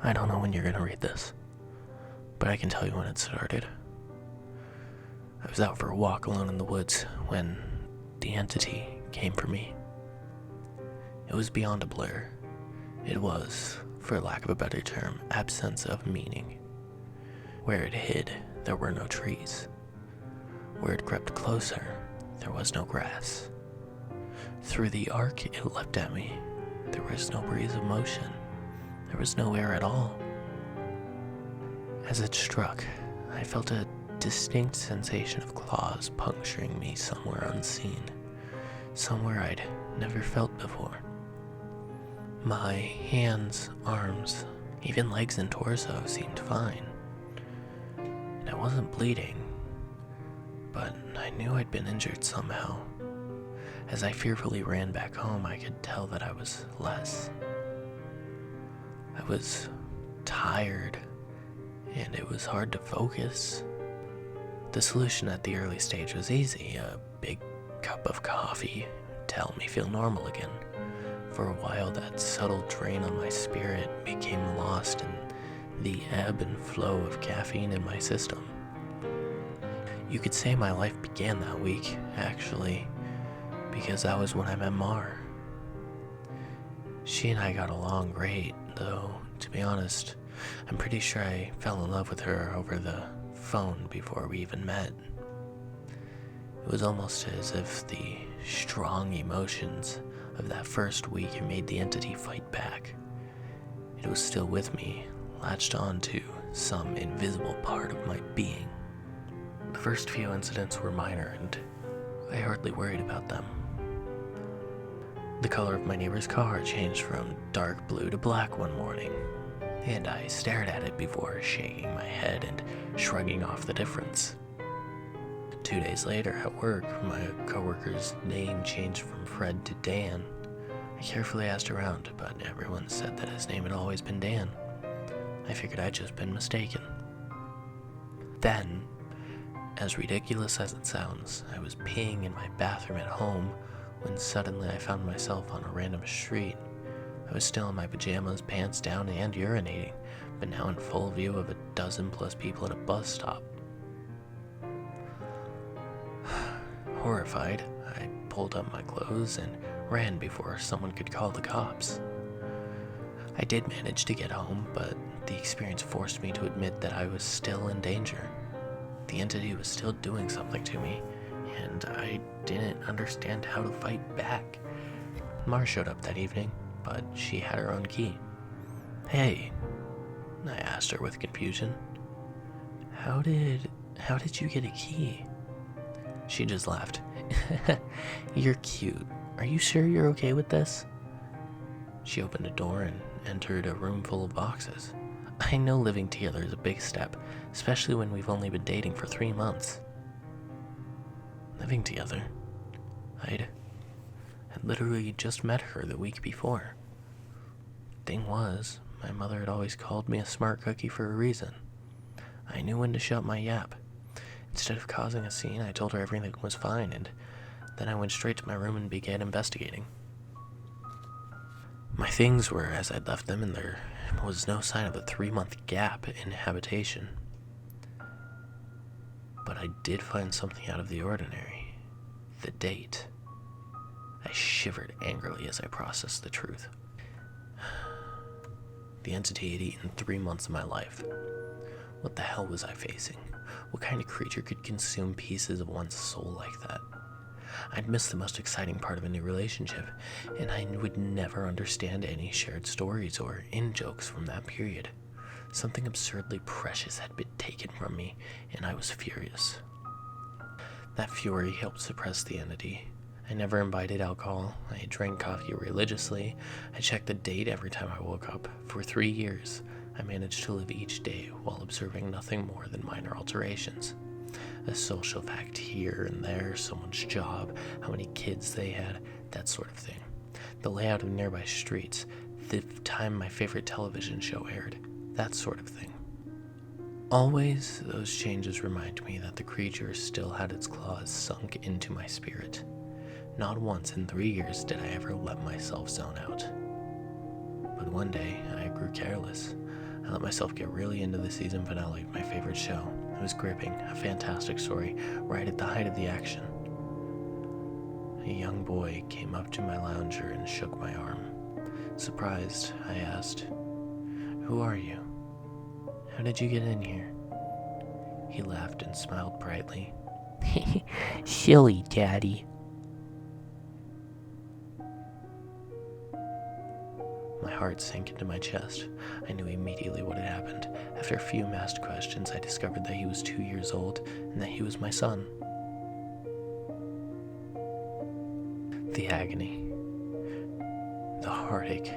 I don't know when you're gonna read this, but I can tell you when it started. I was out for a walk alone in the woods when the entity came for me. It was beyond a blur. It was, for lack of a better term, absence of meaning. Where it hid, there were no trees. Where it crept closer, there was no grass. Through the arc it leapt at me, there was no breeze of motion. There was no air at all. As it struck, I felt a distinct sensation of claws puncturing me somewhere unseen, somewhere I'd never felt before. My hands, arms, even legs and torso seemed fine. And I wasn't bleeding, but I knew I'd been injured somehow. As I fearfully ran back home, I could tell that I was less. I was tired, and it was hard to focus. The solution at the early stage was easy. A big cup of coffee to help me feel normal again. For a while, that subtle drain on my spirit became lost in the ebb and flow of caffeine in my system. You could say my life began that week, actually, because that was when I met Mar. She and I got along great, though, to be honest, I'm pretty sure I fell in love with her over the phone before we even met. It was almost as if the strong emotions of that first week had made the entity fight back. It was still with me, latched on to some invisible part of my being. The first few incidents were minor, and I hardly worried about them. The color of my neighbor's car changed from dark blue to black one morning, and I stared at it before shaking my head and shrugging off the difference. 2 days later at work, my coworker's name changed from Fred to Dan. I carefully asked around, but everyone said that his name had always been Dan. I figured I'd just been mistaken. Then, as ridiculous as it sounds, I was peeing in my bathroom at home when suddenly I found myself on a random street. I was still in my pajamas, pants down, and urinating, but now in full view of a dozen plus people at a bus stop. Horrified, I pulled up my clothes and ran before someone could call the cops. I did manage to get home, but the experience forced me to admit that I was still in danger. The entity was still doing something to me, and I didn't understand how to fight back. Mar showed up that evening, but she had her own key. "Hey," I asked her with confusion. How did you get a key?" She just laughed. "You're cute. Are you sure you're okay with this?" She opened a door and entered a room full of boxes. I know living together is a big step, especially when we've only been dating for 3 months. Living together? I'd literally just met her the week before. Thing was, my mother had always called me a smart cookie for a reason. I knew when to shut my yap. Instead of causing a scene, I told her everything was fine, and then I went straight to my room and began investigating. My things were as I'd left them, and there was no sign of a 3-month gap in habitation. But I did find something out of the ordinary. The date. I shivered angrily as I processed the truth. The entity had eaten 3 months of my life. What the hell was I facing? What kind of creature could consume pieces of one's soul like that? I'd missed the most exciting part of a new relationship, and I would never understand any shared stories or in-jokes from that period. Something absurdly precious had been taken from me, and I was furious. That fury helped suppress the entity. I never imbibed alcohol. I drank coffee religiously. I checked the date every time I woke up. For 3 years, I managed to live each day while observing nothing more than minor alterations. A social fact here and there, someone's job, how many kids they had, that sort of thing. The layout of nearby streets, the time my favorite television show aired, that sort of thing. Always, those changes remind me that the creature still had its claws sunk into my spirit. Not once in 3 years did I ever let myself zone out. But one day, I grew careless. I let myself get really into the season finale of my favorite show. It was gripping, a fantastic story, right at the height of the action. A young boy came up to my lounger and shook my arm. Surprised, I asked, "Who are you? How did you get in here?" He laughed and smiled brightly. "Silly, Daddy." My heart sank into my chest. I knew immediately what had happened. After a few masked questions, I discovered that he was 2 years old and that he was my son. The agony, the heartache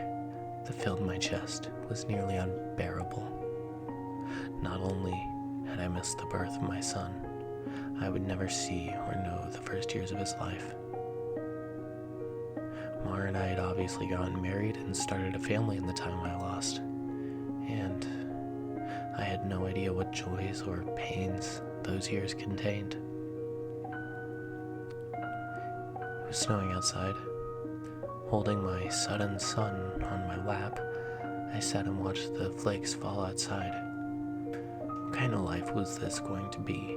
that filled my chest was nearly unbearable. Not only had I missed the birth of my son, I would never see or know the first years of his life. Mara and I had obviously gotten married and started a family in the time I lost, and I had no idea what joys or pains those years contained. It was snowing outside. Holding my sudden son on my lap, I sat and watched the flakes fall outside. What kind of life was this going to be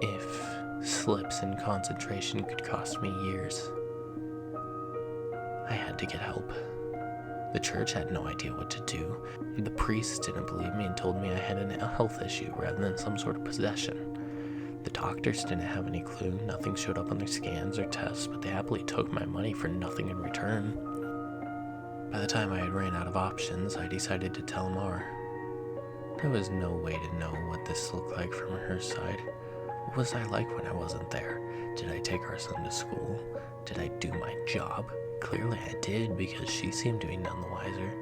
if slips in concentration could cost me years? I had to get help. The church had no idea what to do. The priests didn't believe me and told me I had a health issue rather than some sort of possession. The doctors didn't have any clue. Nothing showed up on their scans or tests, but they happily took my money for nothing in return. By the time I had ran out of options, I decided to tell Mar. There was no way to know what this looked like from her side. What was I like when I wasn't there? Did I take our son to school? Did I do my job? Clearly I did, because she seemed to be none the wiser.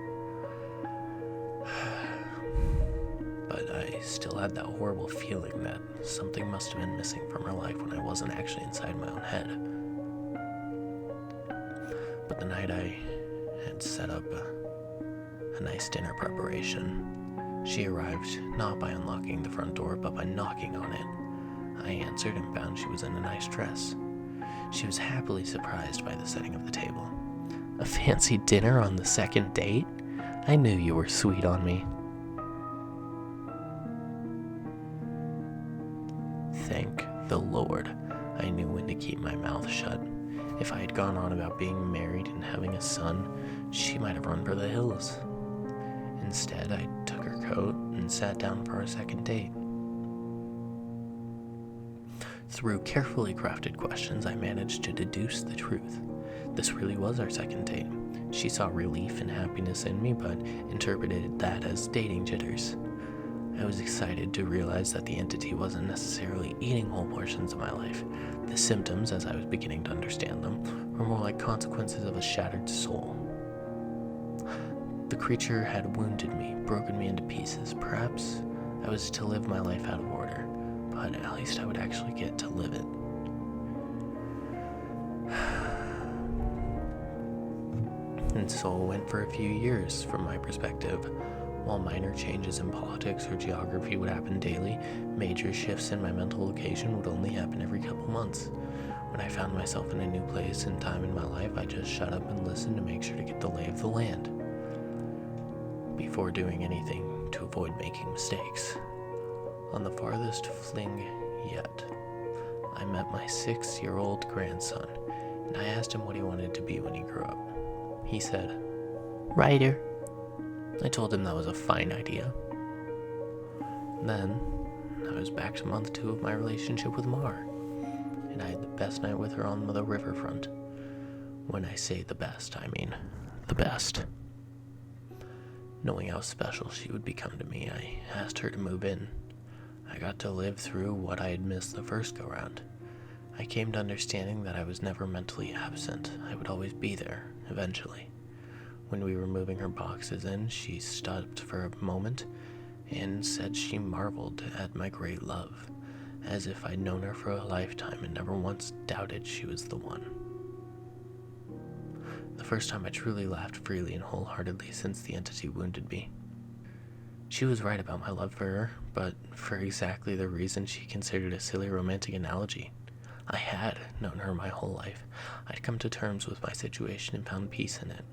But I still had that horrible feeling that something must have been missing from her life when I wasn't actually inside my own head. But the night I had set up a nice dinner preparation, she arrived not by unlocking the front door, but by knocking on it. I answered and found she was in a nice dress. She was happily surprised by the setting of the table. "A fancy dinner on the second date? I knew you were sweet on me." Thank the Lord, I knew when to keep my mouth shut. If I had gone on about being married and having a son, she might have run for the hills. Instead, I took her coat and sat down for our second date. Through carefully crafted questions, I managed to deduce the truth. This really was our second date. She saw relief and happiness in me, but interpreted that as dating jitters. I was excited to realize that the entity wasn't necessarily eating whole portions of my life. The symptoms, as I was beginning to understand them, were more like consequences of a shattered soul. The creature had wounded me, broken me into pieces. Perhaps I was to live my life out of order, but at least I would actually get to live it. And so it went for a few years, from my perspective. While minor changes in politics or geography would happen daily, major shifts in my mental location would only happen every couple months. When I found myself in a new place and time in my life, I just shut up and listened to make sure to get the lay of the land before doing anything to avoid making mistakes. On the farthest fling yet, I met my 6-year-old grandson, and I asked him what he wanted to be when he grew up. He said, "Writer." I told him that was a fine idea. Then, I was back to month 2 of my relationship with Mar, and I had the best night with her on the riverfront. When I say the best, I mean the best. Knowing how special she would become to me, I asked her to move in. I got to live through what I had missed the first go-round. I came to understanding that I was never mentally absent. I would always be there, eventually. When we were moving her boxes in, she stopped for a moment and said she marveled at my great love, as if I'd known her for a lifetime and never once doubted she was the one. The first time I truly laughed freely and wholeheartedly since the entity wounded me. She was right about my love for her, but for exactly the reason she considered a silly romantic analogy. I had known her my whole life. I'd come to terms with my situation and found peace in it.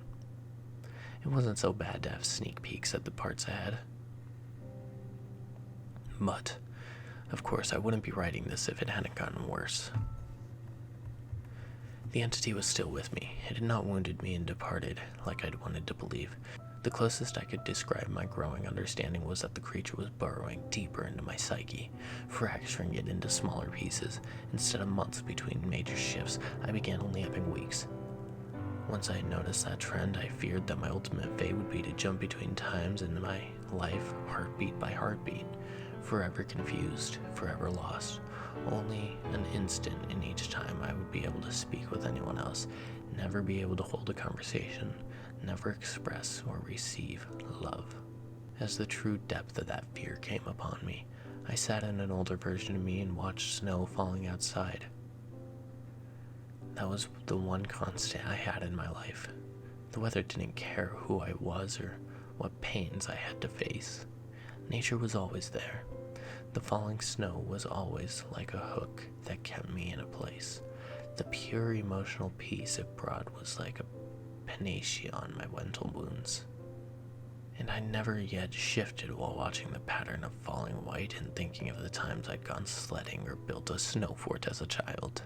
It wasn't so bad to have sneak peeks at the parts ahead. But, of course, I wouldn't be writing this if it hadn't gotten worse. The entity was still with me. It had not wounded me and departed, like I'd wanted to believe. The closest I could describe my growing understanding was that the creature was burrowing deeper into my psyche, fracturing it into smaller pieces. Instead of months between major shifts, I began only having weeks. Once I had noticed that trend, I feared that my ultimate fate would be to jump between times in my life, heartbeat by heartbeat, forever confused, forever lost. Only an instant in each time I would be able to speak with anyone else, never be able to hold a conversation, never express or receive love. As the true depth of that fear came upon me, I sat in an older version of me and watched snow falling outside. That was the one constant I had in my life. The weather didn't care who I was or what pains I had to face. Nature was always there. The falling snow was always like a hook that kept me in a place. The pure emotional peace it brought was like a panacea on my mental wounds. And I never yet shifted while watching the pattern of falling white and thinking of the times I'd gone sledding or built a snow fort as a child.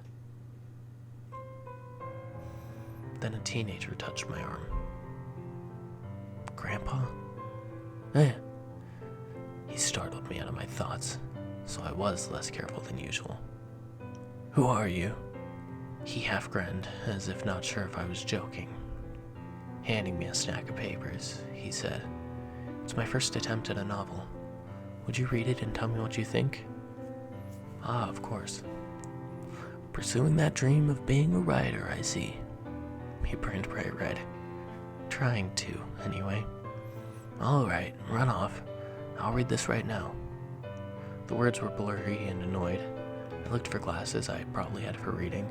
Then a teenager touched my arm. Grandpa? Eh. He startled me out of my thoughts, so I was less careful than usual. Who are you? He half grinned, as if not sure if I was joking. Handing me a stack of papers, he said, It's my first attempt at a novel. Would you read it and tell me what you think? Ah, of course. Pursuing that dream of being a writer, I see. He burned bright red. Trying to, anyway. All right, run off. I'll read this right now. The words were blurry and annoyed. I looked for glasses I probably had for reading.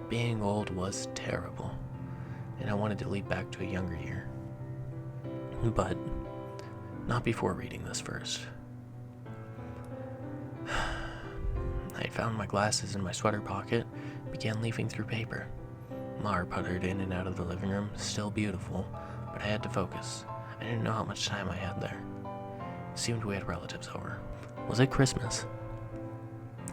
Being old was terrible, and I wanted to leap back to a younger year. But not before reading this first. I found my glasses in my sweater pocket, began leafing through paper. Mar puttered in and out of the living room, still beautiful, but I had to focus. I didn't know how much time I had there. It seemed we had relatives over. Was it Christmas?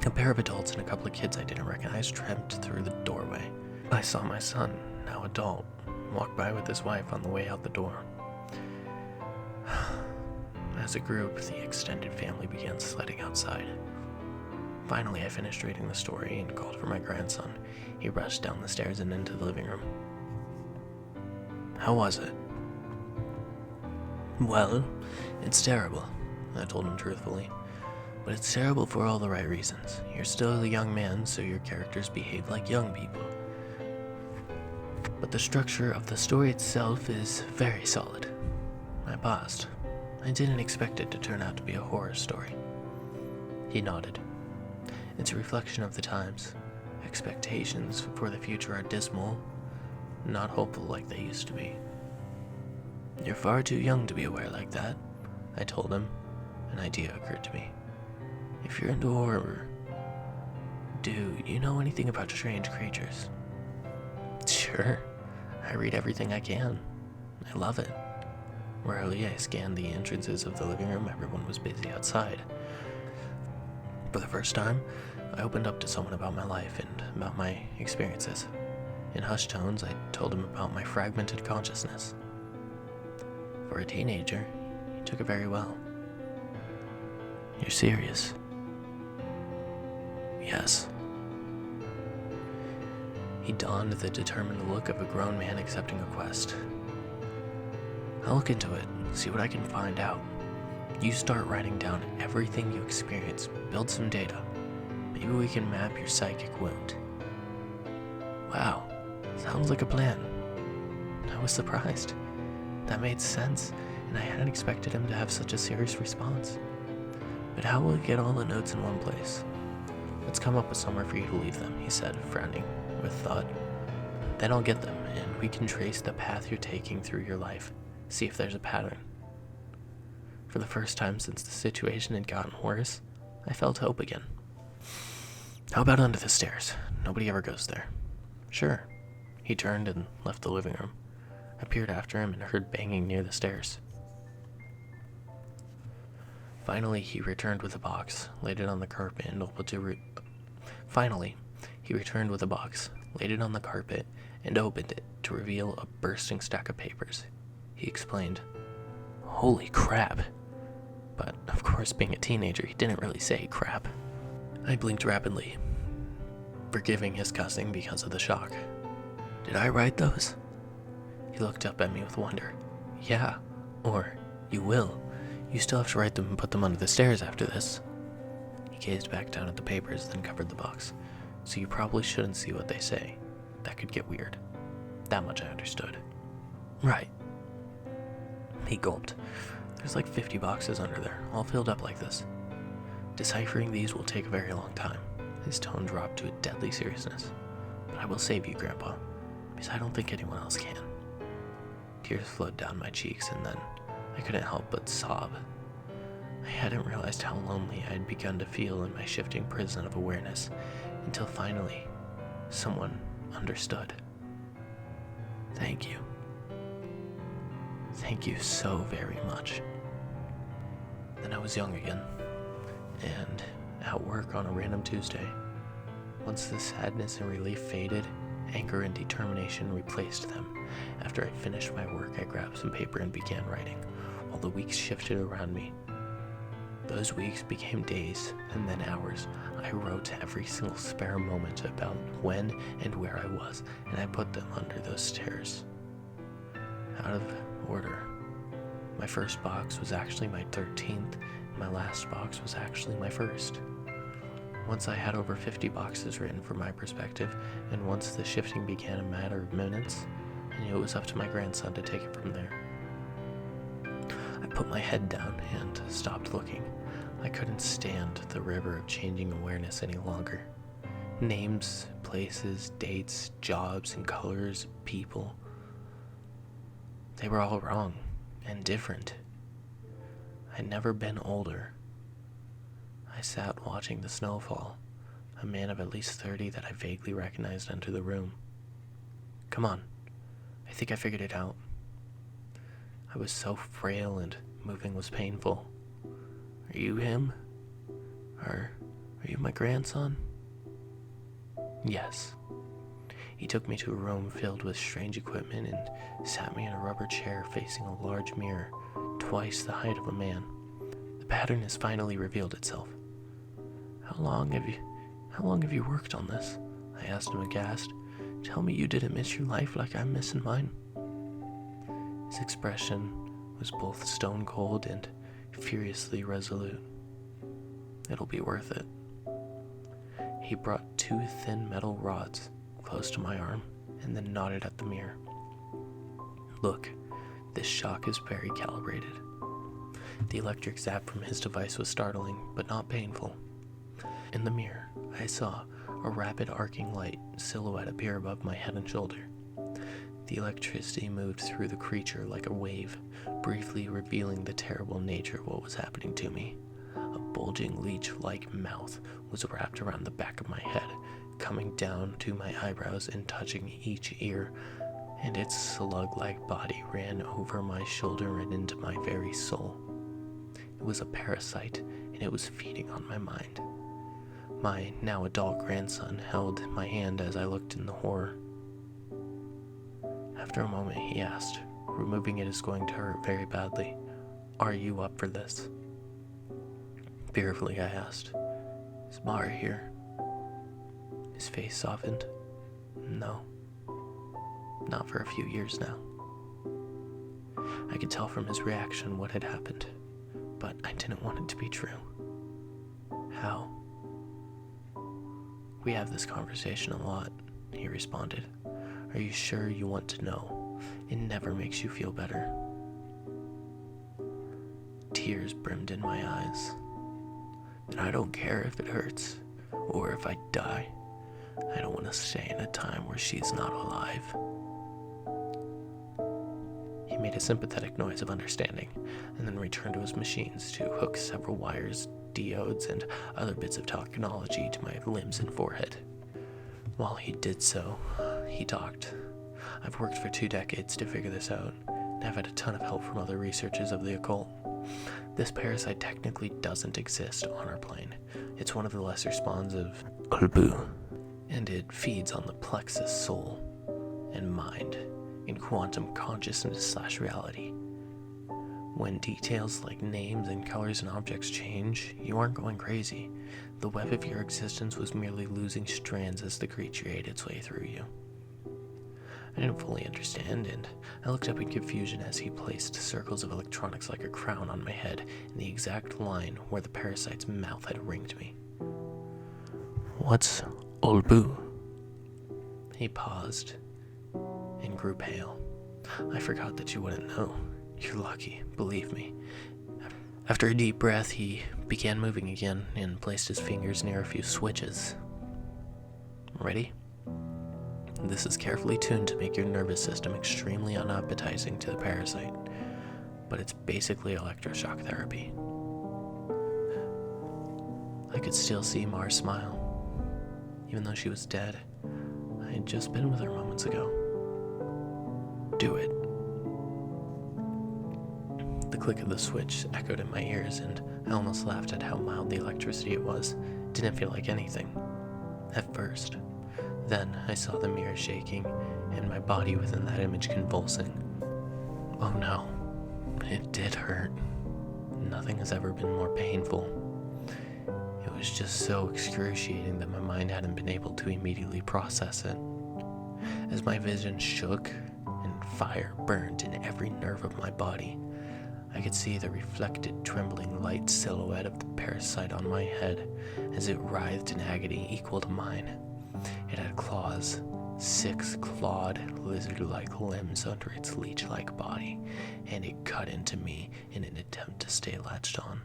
A pair of adults and a couple of kids I didn't recognize tramped through the doorway. I saw my son, now adult, walk by with his wife on the way out the door. As a group, the extended family began sledding outside. Finally, I finished reading the story and called for my grandson. He rushed down the stairs and into the living room. How was it? Well, it's terrible, I told him truthfully. But it's terrible for all the right reasons. You're still a young man, so your characters behave like young people. But the structure of the story itself is very solid. I paused. I didn't expect it to turn out to be a horror story. He nodded. It's a reflection of the times. Expectations for the future are dismal, not hopeful like they used to be. You're far too young to be aware like that, I told him. An idea occurred to me. If you're into horror, do you know anything about strange creatures? Sure. I read everything I can. I love it. Rarely I scanned the entrances of the living room. Everyone was busy outside. For the first time, I opened up to someone about my life and about my experiences. In hushed tones, I told him about my fragmented consciousness. For a teenager, he took it very well. You're serious? Yes. He donned the determined look of a grown man accepting a quest. I'll look into it, see what I can find out. You start writing down everything you experience, build some data. Maybe we can map your psychic wound. Wow, sounds like a plan. I was surprised. That made sense, and I hadn't expected him to have such a serious response. But how will we get all the notes in one place? Let's come up with somewhere for you to leave them, he said, frowning with thought. Then I'll get them, and we can trace the path you're taking through your life, see if there's a pattern. For the first time since the situation had gotten worse, I felt hope again. How about under the stairs? Nobody ever goes there. Sure. He turned and left the living room. I peered after him and heard banging near the stairs. Finally, he returned with a box, laid it on the carpet, and opened it to reveal a bursting stack of papers. He explained, "Holy crap." But, of course, being a teenager, he didn't really say crap. I blinked rapidly, forgiving his cussing because of the shock. "Did I write those?" He looked up at me with wonder. "Yeah, or you will. You still have to write them and put them under the stairs after this." He gazed back down at the papers, then covered the box. "So you probably shouldn't see what they say. That could get weird." That much I understood. "Right." He gulped. "There's like 50 boxes under there, all filled up like this. Deciphering these will take a very long time." His tone dropped to a deadly seriousness. "But I will save you, Grandpa, because I don't think anyone else can." Tears flowed down my cheeks, and then I couldn't help but sob. I hadn't realized how lonely I had begun to feel in my shifting prison of awareness until finally someone understood. "Thank you. Thank you so very much." Then I was young again, and at work on a random Tuesday. Once the sadness and relief faded, anger and determination replaced them. After I finished my work, I grabbed some paper and began writing, while the weeks shifted around me. Those weeks became days, and then hours. I wrote every single spare moment about when and where I was, and I put them under those stairs. Out of order. My first box was actually my 13th, and my last box was actually my first. Once I had over 50 boxes written from my perspective, and once the shifting began a matter of minutes, I knew it was up to my grandson to take it from there. I put my head down and stopped looking. I couldn't stand the river of changing awareness any longer. Names, places, dates, jobs, and colors, people. They were all wrong and different. I'd never been older. I sat watching the snow fall, a man of at least 30 that I vaguely recognized entered the room. "Come on, I think I figured it out." I was so frail and moving was painful. "Are you him? Are you my grandson?" "Yes." He took me to a room filled with strange equipment and sat me in a rubber chair facing a large mirror, twice the height of a man. "The pattern has finally revealed itself." How long have you worked on this?" I asked him aghast. "Tell me you didn't miss your life like I'm missing mine." His expression was both stone cold and furiously resolute. "It'll be worth it." He brought 2 thin metal rods close to my arm and then nodded at the mirror. "Look, this shock is very calibrated." The electric zap from his device was startling, but not painful. In the mirror, I saw a rapid arcing light silhouette appear above my head and shoulder. The electricity moved through the creature like a wave, briefly revealing the terrible nature of what was happening to me. A bulging leech-like mouth was wrapped around the back of my head, coming down to my eyebrows and touching each ear, and its slug-like body ran over my shoulder and into my very soul. It was a parasite, and it was feeding on my mind. My now adult grandson held my hand as I looked in the horror. After a moment, he asked, "Removing it is going to hurt very badly. Are you up for this?" Fearfully, I asked, "Is Mara here?" His face softened. "No. Not for a few years now." I could tell from his reaction what had happened, but I didn't want it to be true. "How?" "We have this conversation a lot," he responded. "Are you sure you want to know? It never makes you feel better." Tears brimmed in my eyes. "And I don't care if it hurts, or if I die. I don't want to stay in a time where she's not alive." He made a sympathetic noise of understanding, and then returned to his machines to hook several wires, diodes, and other bits of technology to my limbs and forehead. While he did so, he talked. I've worked for 2 decades to figure this out, and I've had a ton of help from other researchers of the occult. This parasite technically doesn't exist on our plane. It's one of the lesser spawns of Ulbu, and it feeds on the plexus soul and mind in quantum consciousness/reality. When details like names and colors and objects change, you aren't going crazy. The web of your existence was merely losing strands as the creature ate its way through you. I didn't fully understand, and I looked up in confusion as he placed circles of electronics like a crown on my head in the exact line where the parasite's mouth had ringed me. "What's Ulbu?" He paused and grew pale. "I forgot that you wouldn't know. You're lucky, believe me." After a deep breath, he began moving again and placed his fingers near a few switches. "Ready?" This is carefully tuned to make your nervous system extremely unappetizing to the parasite, but it's basically electroshock therapy. I could still see Mars smile. Even though she was dead, I had just been with her moments ago. "Do it." The click of the switch echoed in my ears, and I almost laughed at how mild the electricity it was. It didn't feel like anything. At first. Then I saw the mirror shaking, and my body within that image convulsing. Oh no. It did hurt. Nothing has ever been more painful. It was just so excruciating that my mind hadn't been able to immediately process it. As my vision shook and fire burned in every nerve of my body, I could see the reflected, trembling light silhouette of the parasite on my head as it writhed in agony equal to mine. It had claws, 6 clawed, lizard-like limbs under its leech-like body, and it cut into me in an attempt to stay latched on.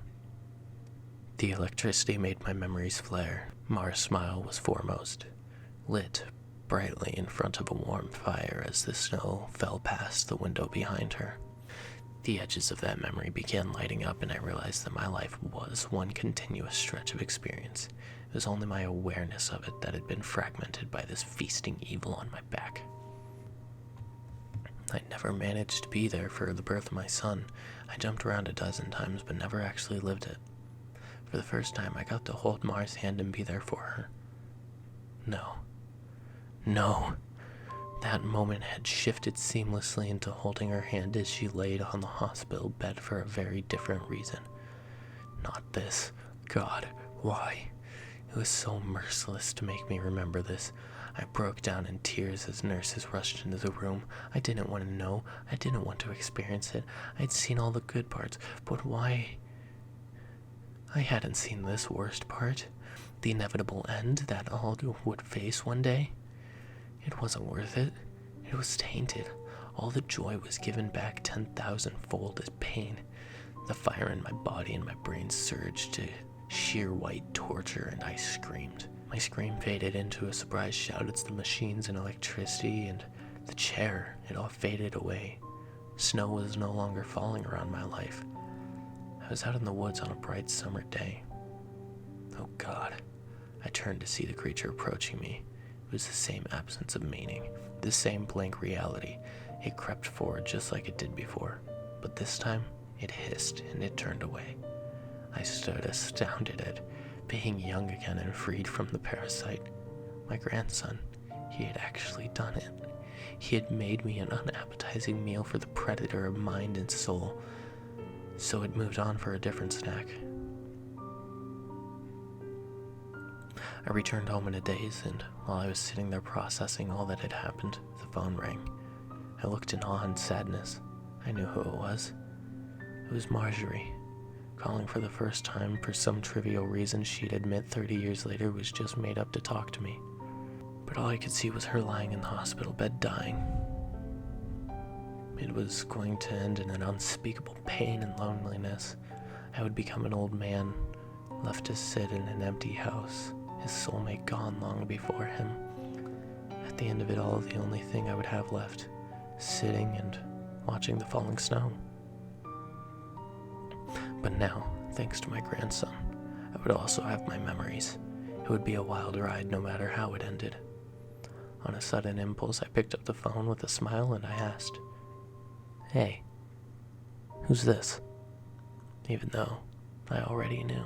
The electricity made my memories flare. Mars' smile was foremost, lit brightly in front of a warm fire as the snow fell past the window behind her. The edges of that memory began lighting up, and I realized that my life was one continuous stretch of experience. It was only my awareness of it that had been fragmented by this feasting evil on my back. I never managed to be there for the birth of my son. I jumped around a dozen times, but never actually lived it. For the first time, I got to hold Mars' hand and be there for her. No. That moment had shifted seamlessly into holding her hand as she laid on the hospital bed for a very different reason. Not this. God, why? It was so merciless to make me remember this. I broke down in tears as nurses rushed into the room. I didn't want to know. I didn't want to experience it. I'd seen all the good parts, but why? I hadn't seen this worst part. The inevitable end that all would face one day. It wasn't worth it. It was tainted. All the joy was given back 10,000-fold as pain. The fire in my body and my brain surged to sheer white torture, and I screamed. My scream faded into a surprised shout at the machines and electricity and the chair. It all faded away. Snow was no longer falling around my life. I was out in the woods on a bright summer day. Oh God. I turned to see the creature approaching me. It was the same absence of meaning, the same blank reality. It crept forward just like it did before, but this time it hissed and it turned away. I stood astounded at being young again and freed from the parasite. My grandson, he had actually done it. He had made me an unappetizing meal for the predator of mind and soul, so it moved on for a different snack. I returned home in a daze, and while I was sitting there processing all that had happened, the phone rang. I looked in awe and sadness. I knew who it was. It was Marjorie, calling for the first time. For some trivial reason she'd admit 30 years later was just made up to talk to me. But all I could see was her lying in the hospital bed dying. It was going to end in an unspeakable pain and loneliness. I would become an old man, left to sit in an empty house, his soulmate gone long before him. At the end of it all, the only thing I would have left, sitting and watching the falling snow. But now, thanks to my grandson, I would also have my memories. It would be a wild ride no matter how it ended. On a sudden impulse, I picked up the phone with a smile and I asked, "Hey, who's this?" Even though I already knew.